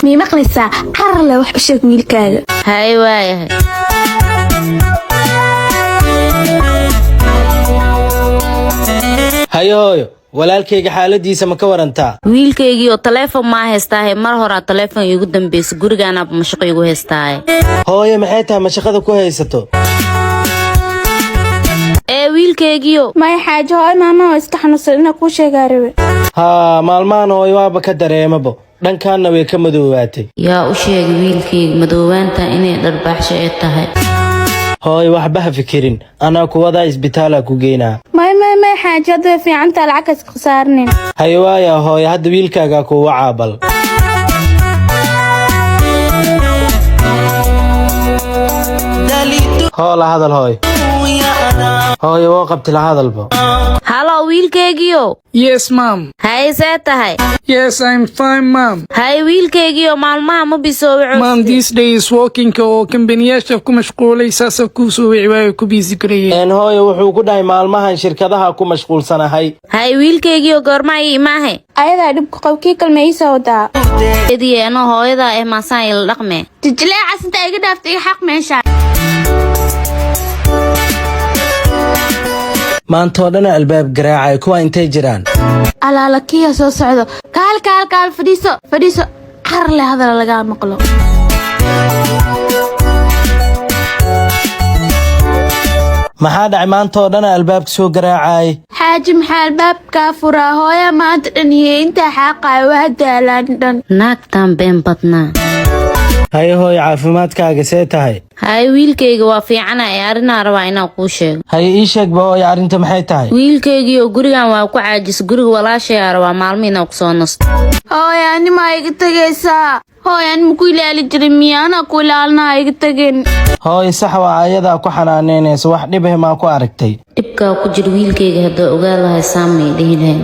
مي مقلسة عرلة وحشك ويلكاغا هاي وايه hayo walaalkayga xaaladiisa ma ka warantaa wiilkaygii oo telefoon ma haystaahay mar hore telefoon igu dambeysay gurigaana mashaqo igu haystaahay hooyo maxay tahay mashaqada ku haysato wiilkaygiyo may xaajo hooy maama oo iska xanuunsan inaa kuu sheegaa rabe maalmahan hooy waaba ka dareemabo dhankaanna way ka madoowaatay yaa u sheegay wiilkayga madoowaanta inay dharbaaxsho ay tahay hooy waxba ha fikirin anaa kuwadaa isbitaala ku geynaa may xaajo hadda way fiicantaa lacag iska saarnin hayo waaya hooy hadda wiilkaagaa kuwa caabal hoola hadal hooy hooyo woo qabti la hadalba halo wiilkaygiyo Yes, mom. hay see tahay Yes, I'm fine, mom. hay wiilkaygiyo maalmaha ma bisoo Mom, these days walking oo kambaniyasha ku mashquulay saasa ku soo wicibaayo ku busy gareeyay. hooyo wuxuu ku dhahay maalmahan shirkadaha ku mashquulsanahay hay wiilkaygiyo goorma ii imaahe ayadaa dhibka qowkii kalmaysa wadaa ediyeeno hooyada maasaan ila dhaqme jijileecas inta iga dhaaftay xaq meesha maantoo dhan albaab garaacay kuwa intay jiraan alaala kiya soo socdo kaal fadhiiso carle hadal laga maqlo maxaa dhacay maantoo dhan albaabka soo garaacay xaaji maxaa albaabkaa furaa hooya maanta dhan iyo intaa xaaqayo waa daalaan dhan naagtaan been badnaa hayo hooyo caafimaadkaaga see tahay hay wiilkayga waa fiicana arrinaa rabaa inaan kuu sheego hayo ii sheegba hooyo arrinta maxay tahay wiilkaygiioo gurigan waa ku caajis guriga walaashayaa rabaa maalmo inaan kusoo nasto hooya animaa iga tegaysaa hooya anima ku ilaali jirin miya anaa ku ilaalinaha iga tegin hooyo sax waa ayadaa ku xanaaneynaysa wax dhibah maa ku aragtay dhibkaa ku jira wiilkayga haddaa ogaa lahay saamay dhihi lahayn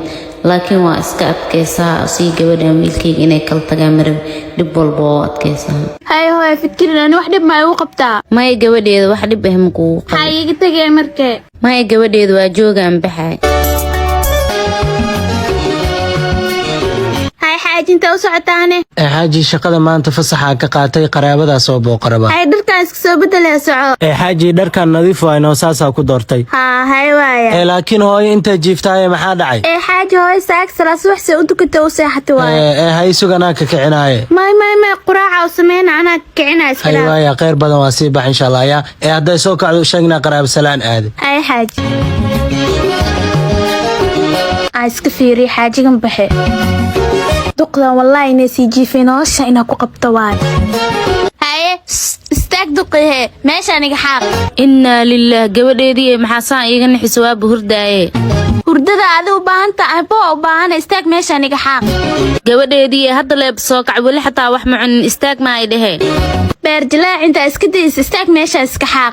laakiin waa iska adkaysaa sii gabadhan wiilkayga inay kala tagaan marab dhib walba oo adkaysaa hay hooya fikirin ani wax dhib maa igu qabtaa maya gabadheeda wax dhib ah makugu qabo maxaa iga tegay markee maya gabadheeda waa joogaan baxay hay xaaji inta u socotaane xaaji shaqada maanta fasaxaa ka qaatay qaraabadaas oo booqaraba hay dharkaan iska soo bedelee soco xaaji dharkan nadiif waynoo saasaa ku doortay hay waaya laakiin hooyo intaa jiiftaaye maxaa dhacay xaaji hooyo saag salaas wax se u dukata u seexata waaya hay suganaa ka kicinaaye may quraaca u sameyna anaa kicinaa iska hay waaya kheyr badan waa sii bax insha allah yaa hadday soo kacdo sheegnaa qaraabo salaan aade hay xaaji iska fiiri xaajigan baxe duqdan wallahi inay sii jiifay nolosha inaa ku qabto waay haye istaag duqihe meeshaan iga xaaq innaa lillaah gabadheedii maxaasaan iiga naxiso waaba hurdaaye hurdada adi u baahanta abo u baahana istaag meeshaan iga xaaq gabadheedii hadda leeb soo kac weli xataa wax ma cunin istaag ma ay dheheen beer jilaac intaa iska dayis istaag meeshaa iska xaaq